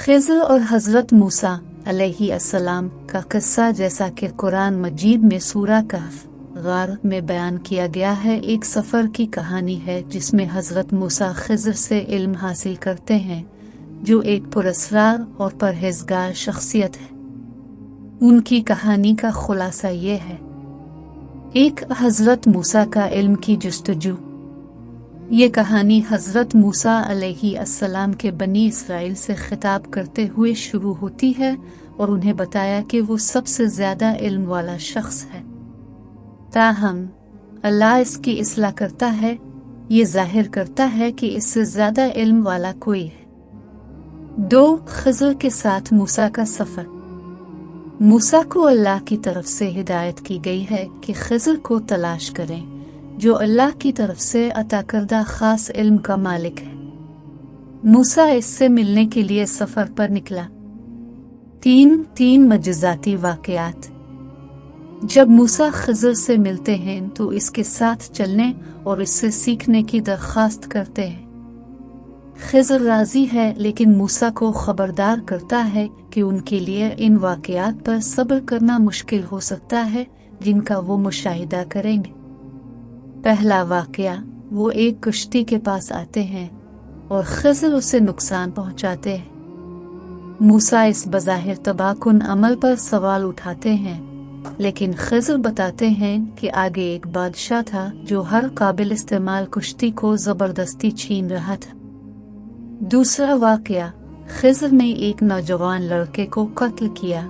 खिज़र और हज़रत मूसा अलैहिस्सलाम का किस्सा जैसा कि कुरान मजीद में सूरा कहफ गार में बयान किया गया है, एक सफ़र की कहानी है जिसमें हज़रत मूसा खिज़र से इल्म हासिल करते हैं, जो एक पुरस्कार और परहेज़गार शख्सियत है। उनकी कहानी का खुलासा ये है। एक हज़रत मूसा का इल्म की जुस्तजू। ये कहानी हज़रत मूसा अलैहिस्सलाम के बनी इसराइल से खिताब करते हुए शुरू होती है और उन्हें बताया कि वो सबसे ज़्यादा इल्म वाला शख्स है। ताहम अल्लाह इसकी इस्लाह करता है, ये जाहिर करता है कि इससे ज़्यादा इल्म वाला कोई है। 2 खिज़र के साथ मूसा का सफ़र। मूसा को अल्लाह की तरफ से हिदायत की गई है कि खिज़र को तलाश करें, जो अल्लाह की तरफ से अता करदा खास इल्म का मालिक है। मूसा इससे मिलने के लिए सफ़र पर निकला। 3 मजज़ाती वाक़यात। जब मूसा खिज़र से मिलते हैं तो इसके साथ चलने और इससे सीखने की दरख्वास्त करते हैं। खिज़र राज़ी है, लेकिन मूसा को खबरदार करता है कि उनके लिए इन वाक़यात पर सब्र करना मुश्किल हो सकता है जिनका वो मुशाहिदा करेंगे। पहला वाक़या, वो एक कश्ती के पास आते हैं और खिज़र उसे नुकसान पहुंचाते हैं। मूसा इस बज़ाहिर तबाहकुन अमल पर सवाल उठाते हैं, लेकिन खिज़र बताते हैं कि आगे एक बादशाह था जो हर काबिल इस्तेमाल कश्ती को ज़बरदस्ती छीन रहा था। दूसरा वाक़या, खिज़र ने एक नौजवान लड़के को कत्ल किया।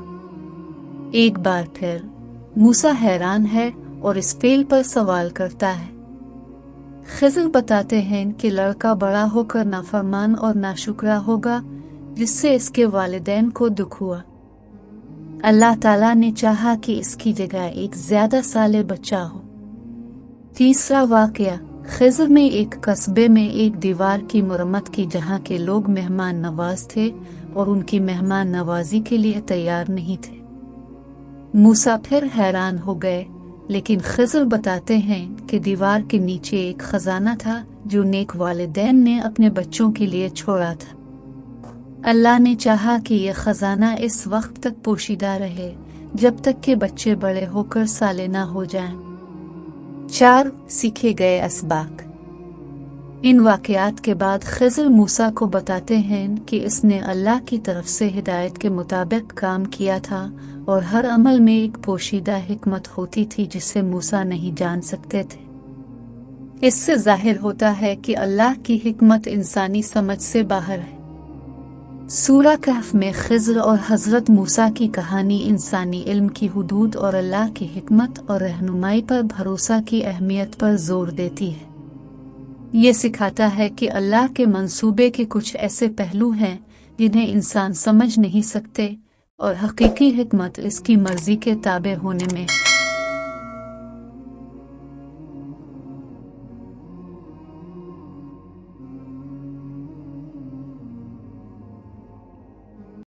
एक बार फिर मूसा हैरान है और इस फेल पर सवाल करता है। खिज़र बताते हैं कि लड़का बड़ा होकर नाफरमान और नाशुक्रा होगा, जिससे इसके वालिदैन को दुख हुआ। अल्लाह ताला ने चाहा कि इसकी जगह एक ज़्यादा साले बच्चा हो। तीसरा वाक़या, खिज़र ने एक कस्बे में एक दीवार की मरम्मत की जहाँ के लोग मेहमान नवाज थे और उनकी मेहमान नवाजी के लिए तैयार नहीं थे। मूसा फिर हैरान हो गए, लेकिन खिज़र बताते हैं कि दीवार के नीचे एक खजाना था जो नेक वालिदैन ने अपने बच्चों के लिए छोड़ा था। अल्लाह ने चाहा कि यह खजाना इस वक्त तक पोशीदा रहे जब तक कि बच्चे बड़े होकर साले ना हो जाएं। 4 सीखे गए असबाक। इन वाक़यात के बाद खिज़र मूसा को बताते हैं कि इसने अल्लाह की तरफ से हिदायत के मुताबिक काम किया था और हर अमल में एक पोशीदा हिकमत होती थी जिसे मूसा नहीं जान सकते थे। इससे जाहिर होता है कि अल्लाह की हिकमत इंसानी समझ से बाहर है। सूरा कहफ में खिज़र और हज़रत मूसा की कहानी इंसानी इल्म की हुदूद और अल्लाह की हिकमत और रहनुमाई पर भरोसा की अहमियत पर जोर देती है। ये सिखाता है कि अल्लाह के मंसूबे के कुछ ऐसे पहलू हैं जिन्हें इंसान समझ नहीं सकते और हकीकी हिकमत इसकी मर्जी के ताबे होने में